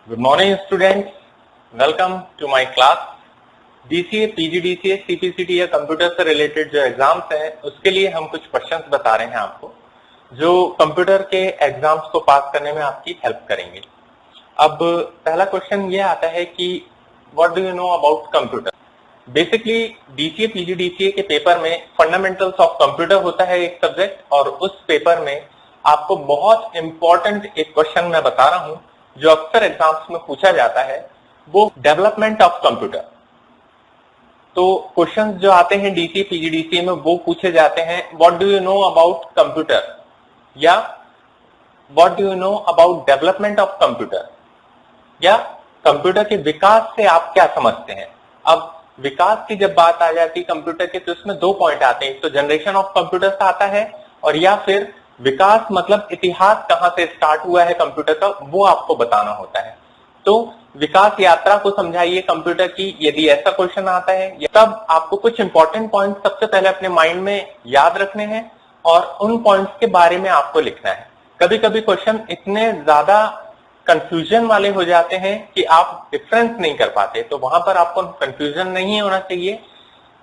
Good morning students, welcome to my class. DCA, PGDCA, CPCT या computer से related जो exams हैं उसके लिए हम कुछ क्वेश्चंस बता रहे हैं आपको जो कंप्यूटर के एग्जाम्स को पास करने में आपकी हेल्प करेंगे। अब पहला क्वेश्चन ये आता है कि what do you know about computer. Basically DCA, PGDCA के पेपर में फंडामेंटल्स ऑफ कंप्यूटर होता है एक सब्जेक्ट, और उस पेपर में आपको बहुत इंपॉर्टेंट एक क्वेश्चन मैं बता रहा हूं जो अक्सर एग्जाम्स में पूछा जाता है, वो डेवलपमेंट ऑफ कंप्यूटर। तो क्वेश्चंस जो आते हैं DCA, PGDCA में वो पूछे जाते हैं what do you know about computer या what do you know about development of computer, या कंप्यूटर के विकास से आप क्या समझते हैं। अब विकास की जब बात आ जाती है कंप्यूटर के तो इसमें दो पॉइंट आते हैं, तो जनरेशन ऑफ कंप्यूटर का आता है, और या फिर विकास मतलब इतिहास कहां से स्टार्ट हुआ है कंप्यूटर का, वो आपको बताना होता है। तो विकास यात्रा को समझाइए कंप्यूटर की, यदि ऐसा क्वेश्चन आता है तब आपको कुछ इंपॉर्टेंट पॉइंट सबसे पहले अपने माइंड में याद रखने हैं और उन पॉइंट्स के बारे में आपको लिखना है। कभी कभी क्वेश्चन इतने ज्यादा कंफ्यूजन वाले हो जाते हैं कि आप डिफरेंस नहीं कर पाते, तो वहां पर आपको कंफ्यूजन नहीं होना चाहिए।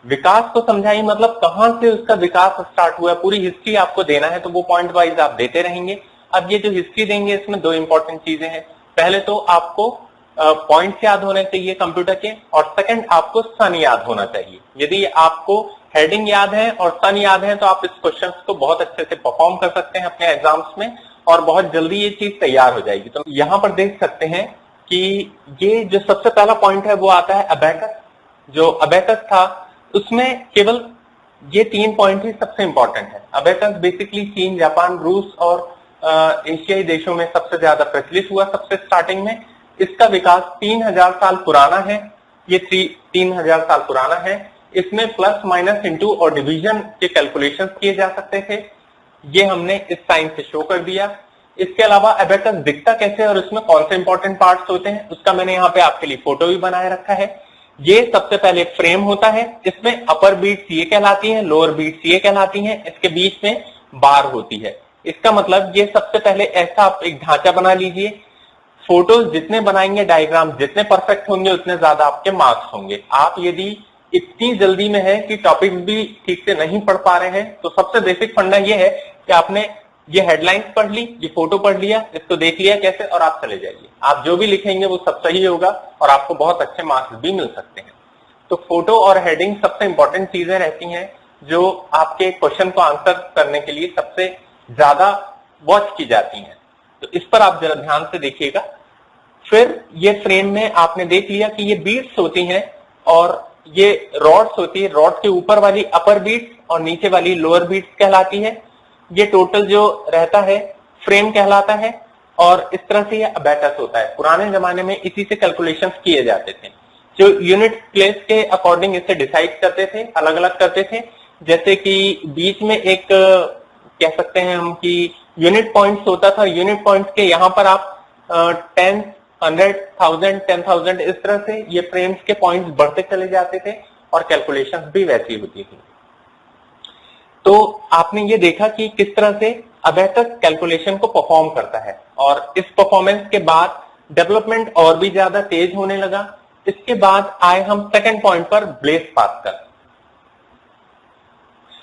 विकास को समझाइए मतलब कहां से उसका विकास स्टार्ट हुआ है, पूरी हिस्ट्री आपको देना है, तो वो पॉइंट वाइज आप देते रहेंगे। अब ये जो हिस्ट्री देंगे इसमें दो इंपॉर्टेंट चीजें हैं, पहले तो आपको पॉइंट्स याद होने चाहिए कंप्यूटर के, और सेकंड आपको सन याद होना चाहिए। यदि आपको हेडिंग याद है और सन याद है तो आप इस क्वेश्चन को बहुत अच्छे से परफॉर्म कर सकते हैं अपने एग्जाम्स में, और बहुत जल्दी ये चीज तैयार हो जाएगी। तो यहाँ पर देख सकते हैं कि ये जो सबसे पहला पॉइंट है वो आता है अबेकस। जो अबेकस था उसमें केवल ये तीन पॉइंट ही सबसे इंपॉर्टेंट है। अबेकस बेसिकली चीन, जापान, रूस और एशियाई देशों में सबसे ज्यादा प्रचलित हुआ सबसे स्टार्टिंग में। इसका विकास 3000 साल पुराना है, ये 3000 साल पुराना है। इसमें प्लस माइनस इंटू और डिवीजन के कैलकुलेशंस किए जा सकते थे, ये हमने इस साइन से शो कर दिया। इसके अलावा अबेकस दिखता कैसे और इसमें कौन से इंपॉर्टेंट पार्ट्स होते हैं उसका मैंने यहाँ पे आपके लिए फोटो भी बनाए रखा है। ये सबसे पहले फ्रेम होता है, इसमें अपर बीट्स ये कहलाती हैं, लोअर बीट्स ये कहलाती हैं, इसके बीच में बार होती है। इसका मतलब ये सबसे पहले ऐसा आप एक ढांचा बना लीजिए। फोटोज जितने बनाएंगे, डायग्राम जितने परफेक्ट होंगे उतने ज्यादा आपके मार्क्स होंगे। आप यदि इतनी जल्दी में है कि टॉपिक भी ठीक से नहीं पढ़ पा रहे हैं तो सबसे बेसिक फंडा ये है कि आपने ये हेडलाइंस पढ़ ली, ये फोटो पढ़ लिया, इसको देख लिया कैसे, और आप चले जाइए। आप जो भी लिखेंगे वो सब सही होगा और आपको बहुत अच्छे मार्क्स भी मिल सकते हैं। तो फोटो और हेडिंग सबसे इंपॉर्टेंट चीजें रहती हैं जो आपके क्वेश्चन को आंसर करने के लिए सबसे ज्यादा वॉच की जाती हैं, तो इस पर आप जरा ध्यान से देखिएगा। फिर ये फ्रेम में आपने देख लिया कि ये बीट्स होती हैं और ये रॉड्स होती है। रॉड के ऊपर वाली अपर बीट्स और नीचे वाली लोअर बीट्स कहलाती है। ये टोटल जो रहता है फ्रेम कहलाता है, और इस तरह से ये अबेकस होता है। पुराने जमाने में इसी से कैलकुलेशंस किए जाते थे, जो यूनिट प्लेस के अकॉर्डिंग इसे डिसाइड करते थे, अलग अलग करते थे। जैसे कि बीच में एक कह सकते हैं हम कि यूनिट पॉइंट्स होता था, यूनिट पॉइंट्स के यहाँ पर आप 10, 100, 1000, 10,000 इस तरह से ये फ्रेम्स के पॉइंट्स बढ़ते चले जाते थे और कैलकुलेशंस भी वैसी होती थी। तो आपने ये देखा कि किस तरह से अबेकस कैलकुलेशन को परफॉर्म करता है, और इस परफॉर्मेंस के बाद डेवलपमेंट और भी ज्यादा तेज होने लगा। इसके बाद आए हम सेकंड पॉइंट पर, ब्लेस पास्कल।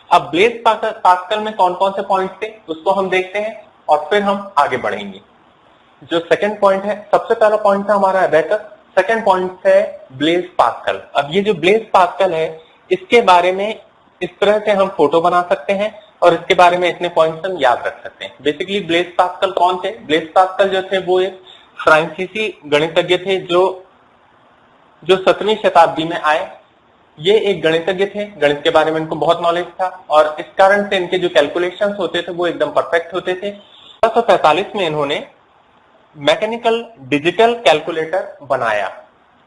अब ब्लेस पास्कल में कौन कौन से पॉइंट्स थे उसको हम देखते हैं और फिर हम आगे बढ़ेंगे। जो सेकंड पॉइंट है, सबसे पहला पॉइंट था हमारा अबेकस, सेकंड पॉइंट है ब्लेस पास्कल। अब ये जो ब्लेस पास्कल है इसके बारे में इस तरह से हम फोटो बना सकते हैं और इसके बारे में इतने पॉइंट्स हम याद रख सकते हैं। बेसिकली ब्लेस पास्कल कौन थे? ब्लेस पास्कल जो थे वो एक फ्रांसीसी गणितज्ञ थे जो 17वीं शताब्दी में आए। ये एक गणितज्ञ थे, गणित के बारे में इनको बहुत नॉलेज था, और इस कारण से इनके जो कैलकुलेशंस होते थे वो एकदम परफेक्ट होते थे। 1845 में इन्होंने मैकेनिकल डिजिटल कैलकुलेटर बनाया,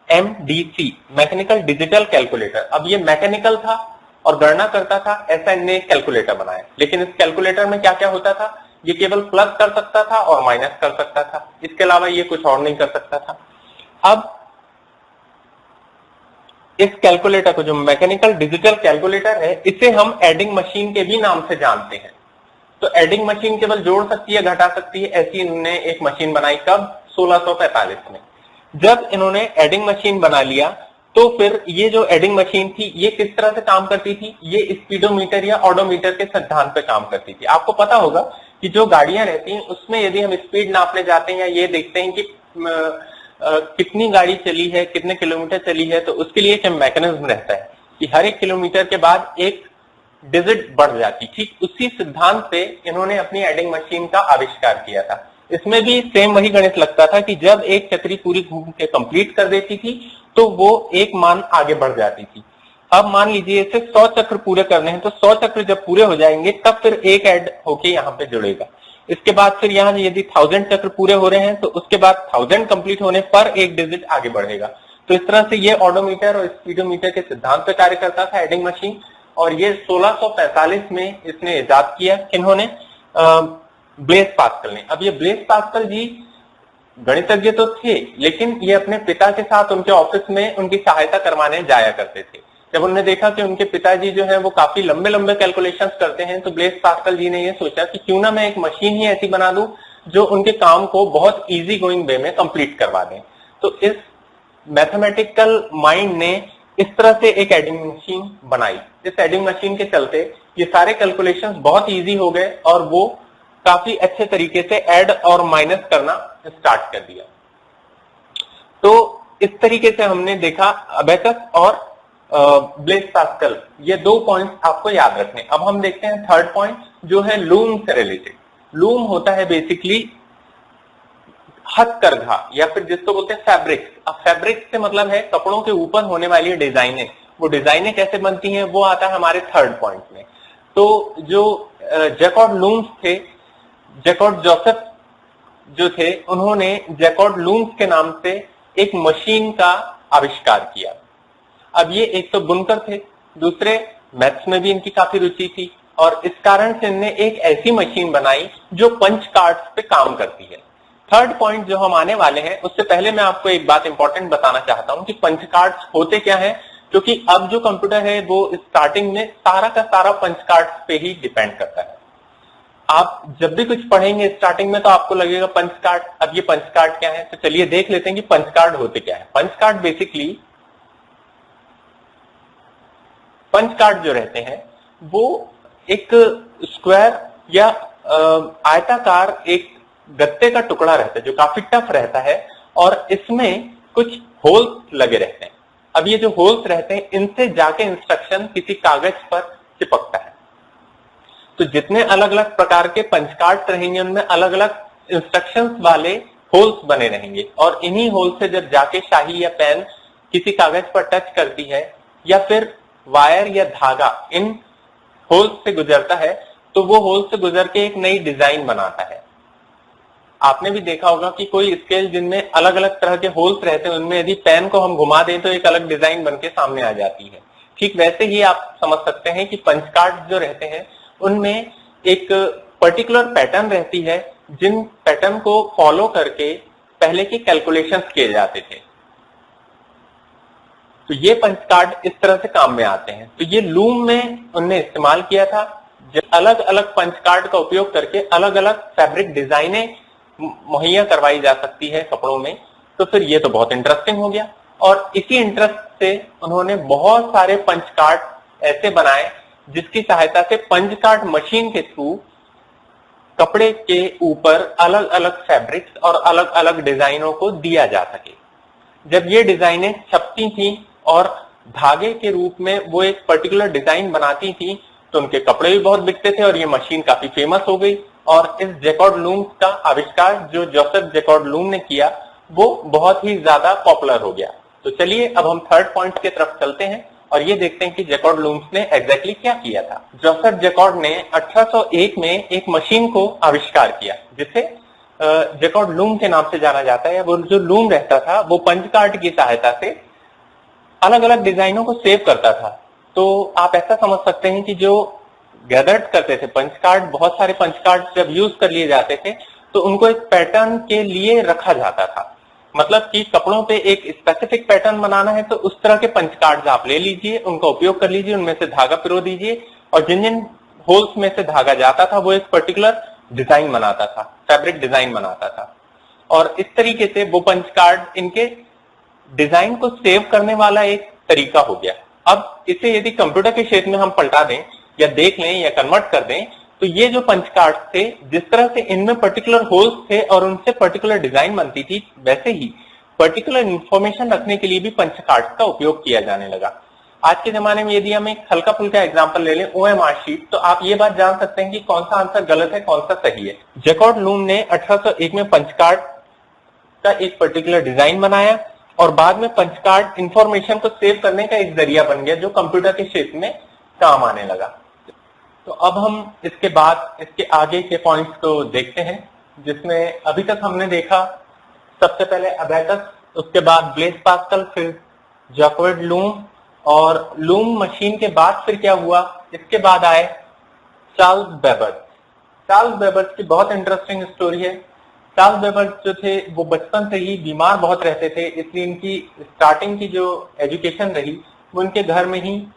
MDC, मैकेनिकल डिजिटल कैलकुलेटर। अब ये मैकेनिकल था और गणना करता था, ऐसा इनने कैलकुलेटर बनाया। लेकिन इस कैलकुलेटर में क्या क्या होता था, ये केवल प्लस कर सकता था और माइनस कर सकता था, इसके अलावा ये कुछ और नहीं कर सकता था। अब इस कैलकुलेटर को, जो मैकेनिकल डिजिटल कैलकुलेटर है, इसे हम एडिंग मशीन के भी नाम से जानते हैं। तो एडिंग मशीन केवल जोड़ सकती है, घटा सकती है, ऐसी इन्होंने एक मशीन बनाई। कब? 1645 में। जब इन्होंने एडिंग मशीन बना लिया तो फिर ये जो एडिंग मशीन थी ये किस तरह से काम करती थी, ये स्पीडोमीटर या ऑडोमीटर के सिद्धांत पे काम करती थी। आपको पता होगा कि जो गाड़ियां रहती हैं उसमें यदि हम स्पीड नापने जाते हैं या ये देखते हैं कि कितनी गाड़ी चली है, कितने किलोमीटर चली है, तो उसके लिए एक मैकेनिज्म रहता है कि हर एक किलोमीटर के बाद एक डिजिट बढ़ जाती। ठीक उसी सिद्धांत से इन्होंने अपनी एडिंग मशीन का आविष्कार किया था। इसमें भी सेम वही गणित लगता था कि जब एक चक्री पूरी घूम के कंप्लीट कर देती थी तो वो एक मान आगे बढ़ जाती थी। अब मान लीजिए इसे 100 चक्र पूरे करने हैं, तो 100 चक्र जब पूरे हो जाएंगे तब फिर एक ऐड होके यहाँ पे जुड़ेगा। इसके बाद फिर यहाँ यदि 1000 चक्र पूरे हो रहे हैं तो उसके बाद 1000 कंप्लीट होने पर एक डिजिट आगे बढ़ेगा। तो इस तरह से ये ऑडोमीटर और स्पीडोमीटर के सिद्धांत पे कार्य करता था एडिंग मशीन, और ये 1645 में इसने इजाद किया। इन्होंने ब्लेस पास्कल ने। अब ये ब्लेस पास्कल जी गणितज्ञ तो थे, लेकिन ये अपने पिता के साथ उनके ऑफिस में उनकी सहायता करवाने जाया करते थे। जब उन्होंने देखा कि उनके पिताजी जो है वो काफी लंबे लंबे कैलकुलेशंस करते हैं, तो ब्लेस पास्कल जी ने ये सोचा कि क्यों ना मैं एक मशीन ही ऐसी बना दूं जो उनके काम को बहुत इजी गोइंग वे में कंप्लीट करवा दें। तो इस मैथमेटिकल माइंड ने इस तरह से एक एडिंग मशीन बनाई। इस एडिंग मशीन के चलते ये सारे कैलकुलेशंस बहुत इजी हो गए और वो काफी अच्छे तरीके से ऐड और माइनस करना स्टार्ट कर दिया। तो इस तरीके से हमने देखा अबेकस और ब्लेस पास्कल, ये दो पॉइंट्स आपको याद रखने। अब हम देखते हैं थर्ड पॉइंट जो है लूम से रिलेटेड। लूम होता है बेसिकली हथकरघा या फिर जिसको बोलते हैं फैब्रिक्स। अब फैब्रिक्स से मतलब है कपड़ों के ऊपर होने वाली डिजाइनें। वो डिजाइनें कैसे बनती हैं वो आता है हमारे थर्ड पॉइंट में। तो जो जैकॉर्ड लूम्स थे, जैकॉर्ड जोसेफ जो थे, उन्होंने जैकॉर्ड लूम्स के नाम से एक मशीन का आविष्कार किया। अब ये एक तो बुनकर थे, दूसरे मैथ्स में भी इनकी काफी रुचि थी, और इस कारण से इन्होंने एक ऐसी मशीन बनाई जो पंच कार्ड्स पे काम करती है। थर्ड पॉइंट जो हम आने वाले हैं उससे पहले मैं आपको एक बात इंपॉर्टेंट बताना चाहता हूं कि पंच कार्ड्स होते क्या है, क्योंकि अब जो कंप्यूटर है वो स्टार्टिंग में सारा का सारा पंच कार्ड्स पे ही डिपेंड करता है। आप जब भी कुछ पढ़ेंगे स्टार्टिंग में तो आपको लगेगा पंच कार्ड। अब ये पंच कार्ड क्या है, तो चलिए देख लेते हैं कि पंच कार्ड होते क्या है। Punch card basically, punch card जो रहते हैं वो एक स्क्वायर या आयताकार एक गत्ते का टुकड़ा रहता है जो काफी टफ रहता है, और इसमें कुछ होल्स लगे रहते हैं। अब ये जो होल्स रहते हैं इनसे जाके इंस्ट्रक्शन किसी कागज पर चिपकता है। तो जितने अलग अलग प्रकार के पंच कार्ड रहेंगे उनमें अलग अलग इंस्ट्रक्शंस वाले होल्स बने रहेंगे, और इन्हीं होल से जब जाके शाही या पेन किसी कागज पर टच करती है या फिर वायर या धागा इन होल्स से गुजरता है तो वो होल से गुजर के एक नई डिजाइन बनाता है। आपने भी देखा होगा कि कोई स्केल जिनमें अलग अलग तरह के होल्स रहते हैं उनमें यदि पेन को हम घुमा दें तो एक अलग डिजाइन बनके सामने आ जाती है। ठीक वैसे ही आप समझ सकते हैं कि पंच कार्ड जो रहते हैं उनमें एक पर्टिकुलर पैटर्न रहती है जिन पैटर्न को फॉलो करके पहले की कैलकुलेशंस किए जाते थे। तो ये पंच कार्ड इस तरह से काम में आते हैं। तो ये लूम में उनने इस्तेमाल किया था, अलग अलग पंच कार्ड का उपयोग करके अलग अलग फैब्रिक डिजाइनें मुहैया करवाई जा सकती है कपड़ों में। तो फिर ये तो बहुत इंटरेस्टिंग हो गया, और इसी इंटरेस्ट से उन्होंने बहुत सारे पंच कार्ड ऐसे बनाए जिसकी सहायता से पंच कार्ड मशीन के थ्रू कपड़े के ऊपर अलग अलग फैब्रिक्स और अलग अलग डिजाइनों को दिया जा सके। जब ये डिजाइनें छपती थी और धागे के रूप में वो एक पर्टिकुलर डिजाइन बनाती थी तो उनके कपड़े भी बहुत बिकते थे और ये मशीन काफी फेमस हो गई। और इस जैकॉर्ड लूम्स का आविष्कार जो जोसेफ जैकॉर्ड लूम ने किया वो बहुत ही ज्यादा पॉपुलर हो गया। तो चलिए अब हम थर्ड पॉइंट की तरफ चलते हैं और ये देखते हैं कि जैकॉर्ड लूम्स ने एग्जैक्टली क्या किया था। जोसेफ जैकॉर्ड ने 1801 में एक मशीन को आविष्कार किया जिसे जैकॉर्ड लूम के नाम से जाना जाता है। वो जो लूम रहता था वो पंच कार्ड की सहायता से अलग अलग डिजाइनों को सेव करता था। तो आप ऐसा समझ सकते हैं कि जो गैदर्ड करते थे पंच कार्ड, बहुत सारे पंच कार्ड जब यूज कर लिए जाते थे तो उनको एक पैटर्न के लिए रखा जाता था। मतलब कि कपड़ों पे एक स्पेसिफिक पैटर्न बनाना है तो उस तरह के पंच कार्ड आप ले लीजिए, उनका उपयोग कर लीजिए, उनमें से धागा पिरो दीजिए और जिन जिन होल्स में से धागा जाता था वो एक पर्टिकुलर डिजाइन बनाता था, फैब्रिक डिजाइन बनाता था। और इस तरीके से वो पंच कार्ड इनके डिजाइन को सेव करने वाला एक तरीका हो गया। अब इसे यदि कंप्यूटर के क्षेत्र में हम पलटा दें या देख लें या कन्वर्ट कर दें, तो ये जो पंच कार्ड थे, जिस तरह से इनमें पर्टिकुलर होल्स थे और उनसे पर्टिकुलर डिजाइन बनती थी, वैसे ही पर्टिकुलर इंफॉर्मेशन रखने के लिए भी पंच कार्ड का उपयोग किया जाने लगा। आज के जमाने में यदि हम एक हल्का फुल्का एग्जांपल ले लें, OMR शीट, तो आप ये बात जान सकते हैं कि कौन सा आंसर गलत है, कौन सा सही है। जैकॉर्ड लूम ने 1801 में पंच कार्ड का एक पर्टिकुलर डिजाइन बनाया और बाद में पंच कार्ड इंफॉर्मेशन को सेव करने का एक जरिया बन गया जो कंप्यूटर के क्षेत्र में काम आने लगा। तो अब हम इसके बाद इसके आगे के पॉइंट्स को देखते हैं, जिसमें अभी तक हमने देखा सबसे पहले अबैकस, उसके बाद ब्लेस पास्कल, फिर जैकॉर्ड लूम, और लूम मशीन के बाद फिर क्या हुआ, इसके बाद आए चार्ल्स बेबर्स। चार्ल्स बेबर्स की बहुत इंटरेस्टिंग स्टोरी है। चार्ल्स बेबर्स जो थे वो बचपन से ही बीमार बहुत रहते थे, इसलिए इनकी स्टार्टिंग की जो एजुकेशन रही वो इनके घर में ही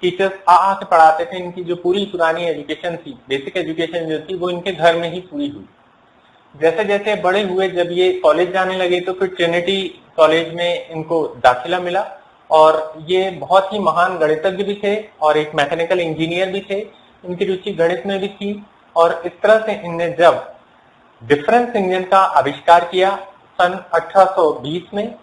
टीचर्स आ के पढ़ाते थे। इनकी जो पूरी पुरानी एजुकेशन थी, बेसिक एजुकेशन जो थी, वो इनके घर में ही पूरी हुई। जैसे जैसे बड़े हुए, जब ये कॉलेज जाने लगे, तो फिर ट्रिनिटी कॉलेज में इनको दाखिला मिला और ये बहुत ही महान गणितज्ञ भी थे और एक मैकेनिकल इंजीनियर भी थे। इनकी रुचि गणित में भी थी और इस तरह से इनने जब डिफरेंस इंजन का आविष्कार किया सन 1820 में,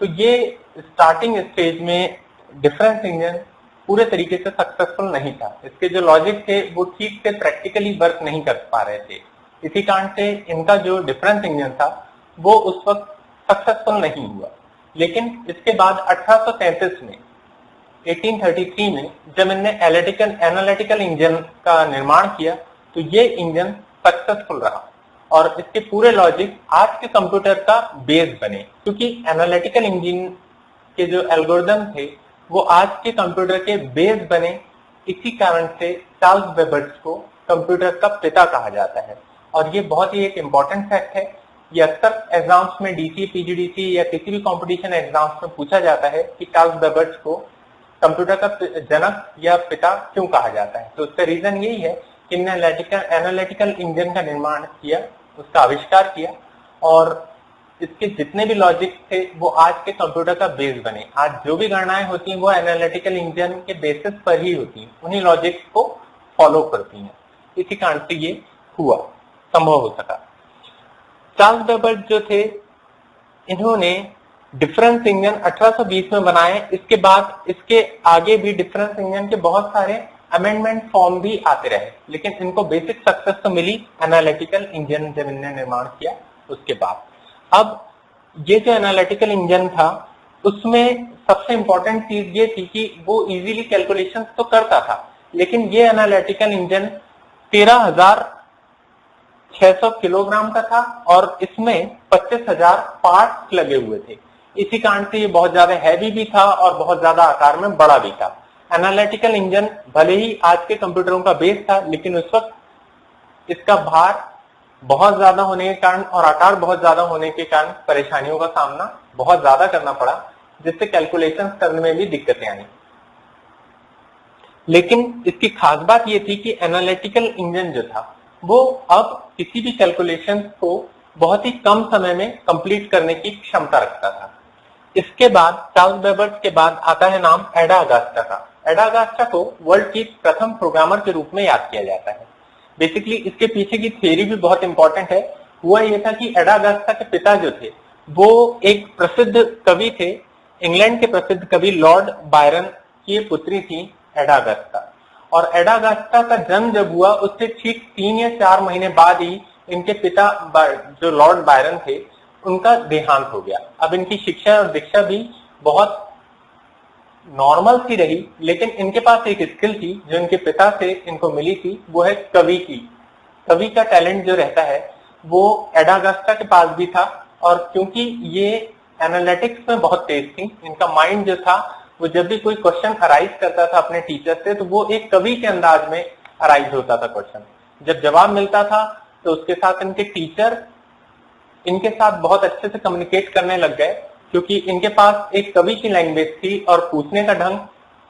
तो ये स्टार्टिंग स्टेज में डिफरेंस इंजन पूरे तरीके से सक्सेसफुल नहीं था। इसके जो लॉजिक थे वो ठीक से प्रैक्टिकली वर्क नहीं कर पा रहे थे। इसी कारण से इनका जो डिफरेंस इंजन था वो उस वक्त सक्सेसफुल नहीं हुआ। लेकिन इसके बाद 1833 में 1833 में जब इनने एनालिटिकल इंजन का निर्माण किया, तो ये इंजन सक्सेसफुल रहा और इसके पूरे लॉजिक आज के कंप्यूटर का बेस बने, क्योंकि एनालिटिकल इंजन के जो एल्गोरिदम थे वो आज के कंप्यूटर के बेस बने। इसी कारण से चार्ल्स बेबर्स को कंप्यूटर का पिता कहा जाता है और ये बहुत ही एक इम्पॉर्टेंट फैक्ट है। ये अक्सर एग्जाम्स में डीसी, पीजीडीसी या किसी भी कंपटीशन एग्जाम्स में पूछा जाता है कि चार्ल्स बेबर्स को कंप्यूटर का जनक या पिता क्यों कहा जाता है। तो उसका रीजन यही है कि इन्होंने एनालिटिकल इंजन का निर्माण किया, उसका आविष्कार किया और इसके जितने भी लॉजिक थे वो आज के कंप्यूटर का बेस बने। आज जो भी गणनाएं होती हैं वो एनालिटिकल इंजन के बेसिस पर ही होती हैं, उन्हीं लॉजिक को फॉलो करती हैं। इसी कारण से ये हुआ, संभव हो सका। चार्ल्स बेबर्स जो थे, इन्होंने डिफरेंस इंजन 1820 में बनाए। इसके बाद इसके आगे भी डिफरेंस इंजन के बहुत सारे अमेंडमेंट फॉर्म भी आते रहे, लेकिन इनको बेसिक सक्सेस तो मिली एनालिटिकल इंजन जब इन्होंने निर्माण किया उसके बाद। अब ये जो एनालिटिकल इंजन था उसमें सबसे इंपॉर्टेंट चीज ये थी कि वो इजीली कैलकुलेशंस तो करता था, लेकिन ये एनालिटिकल इंजन 13,600 किलोग्राम का था और इसमें 25,000 पार्ट्स लगे हुए थे। इसी कारण से ये बहुत ज्यादा हैवी भी था और बहुत ज्यादा आकार में बड़ा भी था। एनालिटिकल इंजन भले ही आज के कंप्यूटरों का बेस था, लेकिन उस वक्त इसका भार बहुत ज्यादा होने के कारण और आकार बहुत ज्यादा होने के कारण परेशानियों का सामना बहुत ज्यादा करना पड़ा, जिससे कैलकुलेशंस करने में भी दिक्कतें आई। लेकिन इसकी खास बात यह थी कि एनालिटिकल इंजन जो था वो अब किसी भी कैलकुलेशंस को बहुत ही कम समय में कंप्लीट करने की क्षमता रखता था। इसके बाद चार्ल्स बेबर्स के बाद आता है नाम एडा अगास्टा का। एडा अगास्टा को वर्ल्ड की प्रथम प्रोग्रामर के रूप में याद किया जाता है। बेसिकली इसके पीछे की थ्योरी भी बहुत इंपॉर्टेंट है। हुआ यह था कि एडा अगास्टा के पिता जो थे वो एक प्रसिद्ध कवि थे, इंग्लैंड के प्रसिद्ध कवि लॉर्ड बायरन की पुत्री थी एडा अगास्टा। और एडा अगास्टा का जन्म जब हुआ उससे ठीक 3 या 4 महीने बाद ही इनके पिता जो लॉर्ड बायरन थे उनका देहांत हो गया। अब इनकी शिक्षा और दीक्षा भी बहुत नॉर्मल सी रही, लेकिन इनके पास एक स्किल थी जो इनके पिता से इनको मिली थी, वो है कवि की। कवि का टैलेंट जो रहता है वो एडा अगास्टा के पास भी था और क्योंकि ये एनालिटिक्स में बहुत तेज थी, इनका माइंड जो था वो जब भी कोई क्वेश्चन अराइज करता था अपने टीचर से तो वो एक कवि के अंदाज में अराइज होता था क्वेश्चन। जब जवाब मिलता था तो उसके साथ इनके टीचर इनके साथ बहुत अच्छे से कम्युनिकेट करने लग गए, क्योंकि इनके पास एक कवि की लैंग्वेज थी और पूछने का ढंग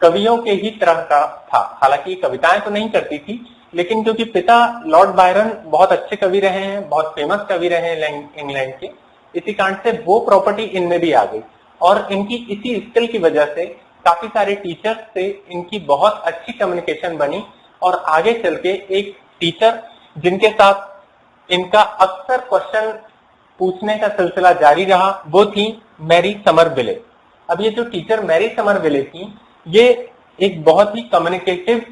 कवियों के ही तरह का था। हालांकि कविताएं तो नहीं करती थी, लेकिन क्योंकि पिता लॉर्ड बायरन बहुत अच्छे कवि रहे हैं, बहुत फेमस कवि रहे हैं इंग्लैंड के, इसी कारण से वो प्रॉपर्टी इनमें भी आ गई और इनकी इसी स्किल की वजह से काफी सारे टीचर्स से इनकी बहुत अच्छी कम्युनिकेशन बनी और आगे चल के एक टीचर जिनके साथ इनका अक्सर क्वेश्चन पूछने का सिलसिला जारी रहा वो थी मैरी समरविले। अब ये जो टीचर मैरी समरविले थी ये एक बहुत ही कम्युनिकेटिव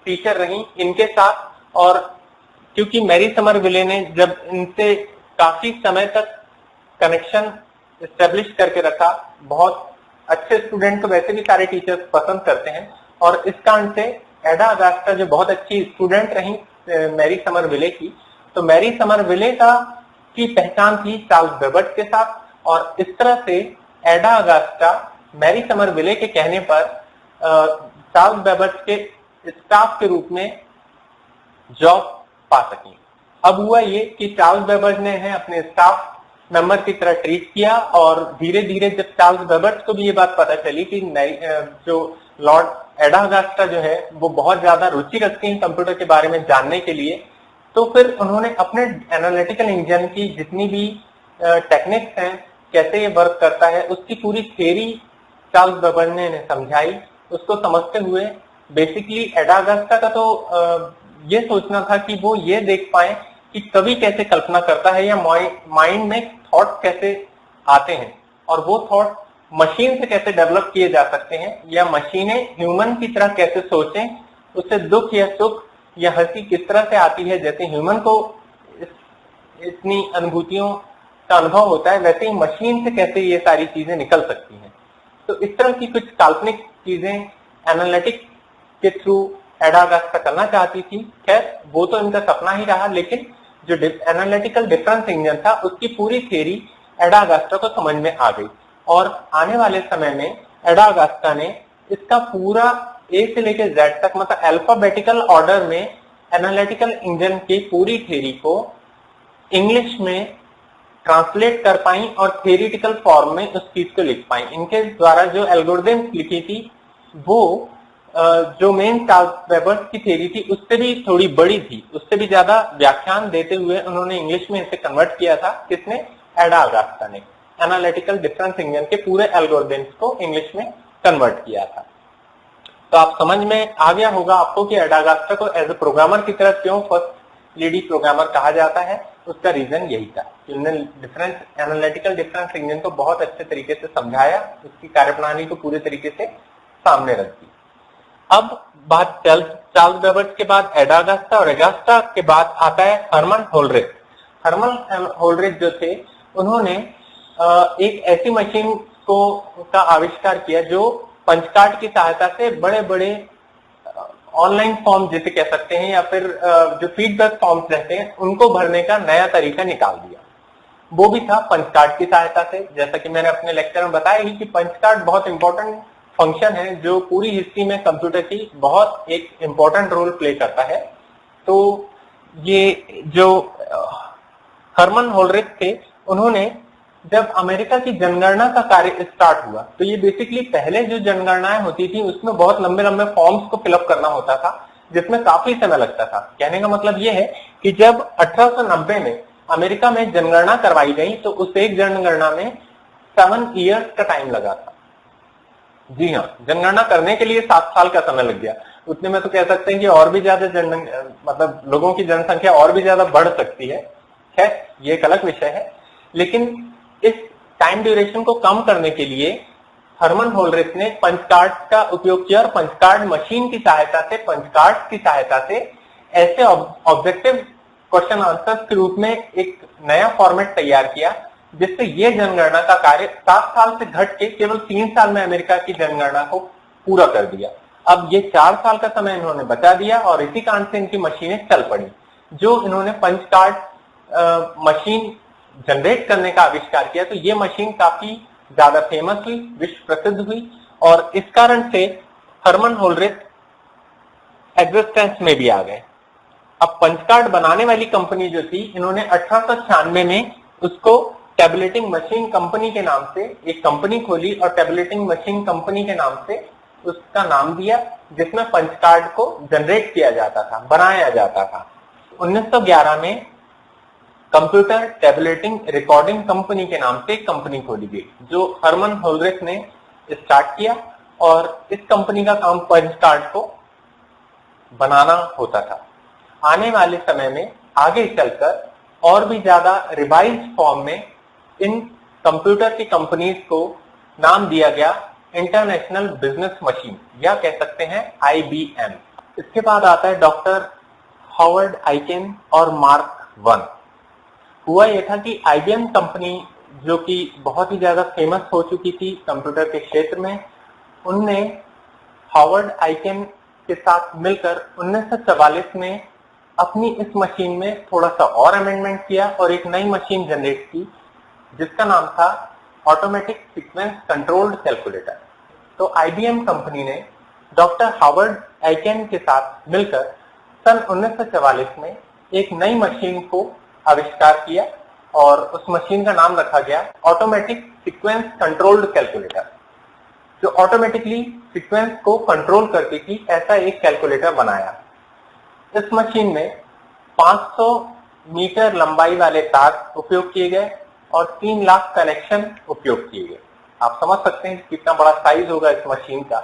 टीचर रही इनके साथ, और क्योंकि मैरी समरविले ने जब इनसे काफी समय तक कनेक्शन एस्टेब्लिश करके रखा, बहुत अच्छे स्टूडेंट को वैसे भी सारे टीचर्स पसंद करते हैं, और इस कारण से एडा अगास्टा जो बहुत अच्छी स्टूडेंट रही मैरी समरविले की, तो मैरी समरविले की पहचान थी चार्ल्स बेबर्ट के साथ, और इस तरह से एडा अगास्टा मैरी समरविले के कहने पर चार्ल्स बेबर्ट के स्टाफ के रूप में जॉब पा सकी। अब हुआ ये कि चार्ल्स बेबर्ट ने अपने स्टाफ मेंबर की तरह ट्रीट किया, और धीरे धीरे जब चार्ल्स बेबर्ट को भी ये बात पता चली कि जो लॉर्ड एडा अगास्टा जो है वो बहुत ज्यादा रुचि रखती हैं कंप्यूटर के बारे में जानने के लिए, तो फिर उन्होंने अपने एनालिटिकल इंजन की जितनी भी टेक्निक्स हैं, कैसे ये वर्क करता है, उसकी पूरी थ्योरी चार्ल्स बेबर्ट ने समझाई। उसको समझते हुए बेसिकली एडा अगास्टा का तो ये सोचना था कि वो ये देख पाए कि कवि कैसे कल्पना करता है या माइंड में थॉट कैसे आते हैं, और वो थॉट मशीन से कैसे डेवलप किए जा सकते हैं, या मशीनें ह्यूमन की तरह कैसे सोचें, उससे दुख या सुख या हंसी किस तरह से आती है, जैसे ह्यूमन को इतनी अनुभूतियों का अनुभव होता है वैसे ही मशीन से कैसे ये सारी चीजें निकल सकती हैं। तो इस तरह की कुछ काल्पनिक चीजें एनालिटिक्स के थ्रू एडा अगास्टा करना चाहती थी। खैर वो तो इनका सपना ही रहा, लेकिन जो एनालिटिकल डिफरेंस इंजन था उसकी पूरी थ्योरी एडा अगास्टा को समझ में आ गई, और आने वाले समय में एडा अगास्टा ने इसका पूरा ए से लेकर जेड तक मतलब अल्फाबेटिकल ऑर्डर में एनालिटिकल इंजन की पूरी थ्योरी को इंग्लिश में ट्रांसलेट कर पाई और थ्योरेटिकल फॉर्म में उस चीज को लिख पाई। इनके द्वारा जो एल्गोरिथम लिखी थी वो जो मेन चार्ल्स बेबर्ट की थ्योरी थी उससे भी थोड़ी बड़ी थी, उससे भी ज्यादा व्याख्यान देते हुए उन्होंने इंग्लिश में इसे कन्वर्ट किया था। किसने? एडा अगास्टा ने एनालिटिकल डिफरेंस इंजन के पूरे एल्गोरिथम्स को इंग्लिश में कन्वर्ट किया था। तो आप समझ में आ गया होगा आपको कि एडा अगास्टा को एज ए प्रोग्रामर की तरह क्यों फर्स्ट लेडी प्रोग्रामर कहा जाता है। उसका रीजन यही था कि उन्होंने एनालिटिकल डिफरेंस इंजन को बहुत अच्छे तरीके से समझाया, उसकी कार्यप्रणाली को पूरे तरीके से सामने रख दी। अब बात चार्ल्स बेबर्ट के बाद एडा अगास्टा, और अगास्टा के बाद आता है हर्मन होलरिथ। हर्मन होलरिथ जो थे उन्होंने एक ऐसी मशीन का आविष्कार किया जो पंच कार्ड की सहायता से बड़े बड़े ऑनलाइन फॉर्म जिसे कह सकते हैं या फिर जो फीडबैक फॉर्म्स रहते हैं उनको भरने का नया तरीका निकाल दिया। वो भी था पंच कार्ड की सहायता से। जैसा कि मैंने अपने लेक्चर में बताया ही कि पंच कार्ड बहुत इंपॉर्टेंट फंक्शन है जो पूरी हिस्ट्री में कंप्यूटर की बहुत एक इंपॉर्टेंट रोल प्ले करता है। तो ये जो हर्मन होलरिथ थे उन्होंने जब अमेरिका की जनगणना का कार्य स्टार्ट हुआ तो ये बेसिकली पहले जो जनगणनाएं होती थी उसमें बहुत लंबे लंबे फॉर्म्स को फिलअप करना होता था जिसमें काफी समय लगता था। कहने का मतलब ये है कि जब 1890 में अमेरिका में जनगणना करवाई गई तो उस एक जनगणना में 7 इयर्स का टाइम लगा था। जी हाँ, जनगणना करने के लिए 7 साल का समय लग गया। उतने में तो कह सकते हैं कि और भी ज्यादा मतलब लोगों की जनसंख्या और भी ज्यादा बढ़ सकती है। खैर ये एक अलग विषय है, लेकिन इस टाइम ड्यूरेशन को कम करने के लिए हर्मन होलरिथ ने पंच कार्ड का उपयोग किया और पंच कार्ड मशीन की सहायता से, पंच कार्ड की सहायता से ऐसे ऑब्जेक्टिव क्वेश्चन आंसर्स के रूप में एक नया फॉर्मेट तैयार किया जिससे ये जनगणना का कार्य 7 साल से घट के केवल 3 साल में अमेरिका की जनगणना को पूरा कर दिया। अब ये 4 साल का समय इन्होंने बचा दिया और इसी कारण से इनकी मशीनें चल पड़ी। जो इन्होंने पंच कार्ड मशीन जनरेट करने का आविष्कार किया तो ये मशीन काफी ज्यादा फेमस हुई, विश्व प्रसिद्ध हुई और इस कारण से हर्मन होलरिथ एग्जिस्टेंस में भी आ गए। अब पंच कार्ड बनाने वाली कंपनी जो थी इन्होंने 1896 में उसको टैबुलेटिंग मशीन कंपनी के नाम से एक कंपनी खोली और टैबुलेटिंग मशीन कंपनी के नाम से उसका नाम दिया जिसमें पंच कार्ड को जनरेट किया जाता था, बनाया जाता था। 1911 में कंप्यूटर टेबलेटिंग रिकॉर्डिंग कंपनी के नाम से एक कंपनी खोली गई जो हरमन होल्ड्रिक ने स्टार्ट किया और इस कंपनी का काम पंच कार्ड को बनाना होता था। आने वाले समय में आगे चलकर और भी ज्यादा रिवाइज फॉर्म में इन कंप्यूटर की कंपनीज को नाम दिया गया इंटरनेशनल बिजनेस मशीन या कह सकते हैं IBM। इसके बाद आता है डॉक्टर हॉवर्ड आइकेन और मार्क वन। हुआ यह था कि IBM कंपनी जो कि बहुत ही ज्यादा फेमस हो चुकी थी कंप्यूटर के क्षेत्र में, उनने हॉवर्ड आइकेन के साथ मिलकर 1944 में अपनी इस मशीन में थोड़ा सा और अमेंडमेंट किया और एक नई मशीन जनरेट की जिसका नाम था ऑटोमेटिक सीक्वेंस कंट्रोल्ड कैलकुलेटर। तो IBM कंपनी ने डॉक्टर हॉवर्ड आइकेन के साथ मिलकर सन 1944 में एक नई मशीन को आविष्कार किया और उस मशीन का नाम रखा गया ऑटोमेटिक सीक्वेंस कंट्रोल्ड कैलकुलेटर, जो ऑटोमेटिकली सीक्वेंस को कंट्रोल करती थी ऐसा एक कैलकुलेटर बनाया। इस मशीन में 500 मीटर लंबाई वाले तार उपयोग किए गए और 3 लाख कनेक्शन उपयोग किए गए। आप समझ सकते हैं कितना बड़ा साइज होगा इस मशीन का,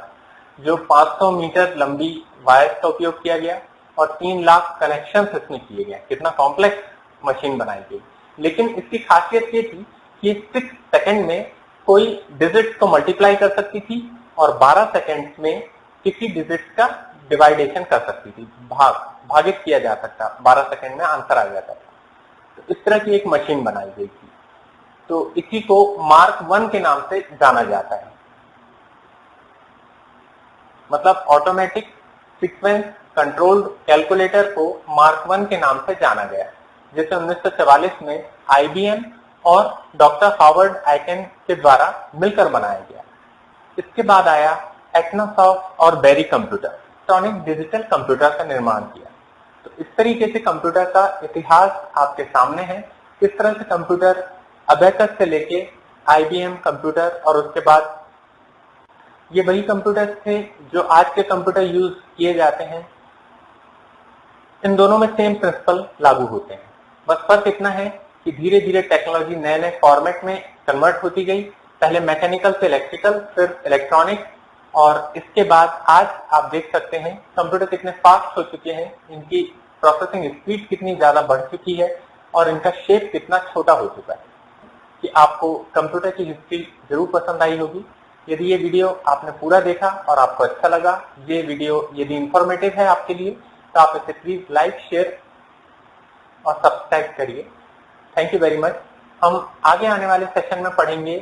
जो 500 मीटर लंबी वायर का उपयोग किया गया और 3 लाख कनेक्शन इसमें किए गए। कितना कॉम्प्लेक्स मशीन बनाई गई। लेकिन इसकी खासियत ये थी कि 6 सेकंड में कोई डिजिट को मल्टीप्लाई कर सकती थी और 12 सेकंड में किसी डिजिट का डिवाइडेशन कर सकती थी, भागित किया जा सकता, 12 सेकंड में आंसर आ जाता था। तो इस तरह की एक मशीन बनाई गई थी। तो इसी को मार्क वन के नाम से जाना जाता है, मतलब ऑटोमेटिक सीक्वेंस कंट्रोल्ड कैलकुलेटर को मार्क वन के नाम से जाना गया, जिसे 1944 में IBM और डॉक्टर हॉवर्ड आइकेन के द्वारा मिलकर बनाया गया। इसके बाद आया एक्नोसॉफ्ट और Berry computer, electronic digital computer का निर्माण किया। तो इस तरीके से कंप्यूटर का इतिहास आपके सामने है, किस तरह से कंप्यूटर अबेकस से लेके IBM कंप्यूटर और उसके बाद ये वही कंप्यूटर थे जो आज के कंप्यूटर यूज किए जाते हैं। इन दोनों में सेम प्रिंसिपल लागू होते हैं, बस फर्क इतना है कि धीरे धीरे टेक्नोलॉजी नए नए फॉर्मेट में कन्वर्ट होती गई, पहले मैकेनिकल से इलेक्ट्रिकल, फिर इलेक्ट्रॉनिक, और इसके बाद आज आप देख सकते हैं कंप्यूटर कितने फास्ट हो चुके हैं, इनकी प्रोसेसिंग स्पीड कितनी ज्यादा बढ़ चुकी है और इनका शेप कितना छोटा हो चुका है। कि आपको कंप्यूटर की हिस्ट्री जरूर पसंद आई होगी। यदि ये वीडियो आपने पूरा देखा और आपको अच्छा लगा, ये वीडियो यदि इंफॉर्मेटिव है आपके लिए, तो आप इसे प्लीज लाइक, शेयर और सब्सक्राइब करिए। Thank you very much. हम आगे आने वाले सेशन में पढ़ेंगे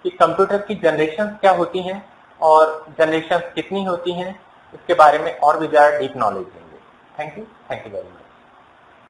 कि कंप्यूटर की जनरेशन क्या होती हैं और जनरेशन कितनी होती हैं, इसके बारे में और भी ज्यादा डीप नॉलेज लेंगे। Thank you very much.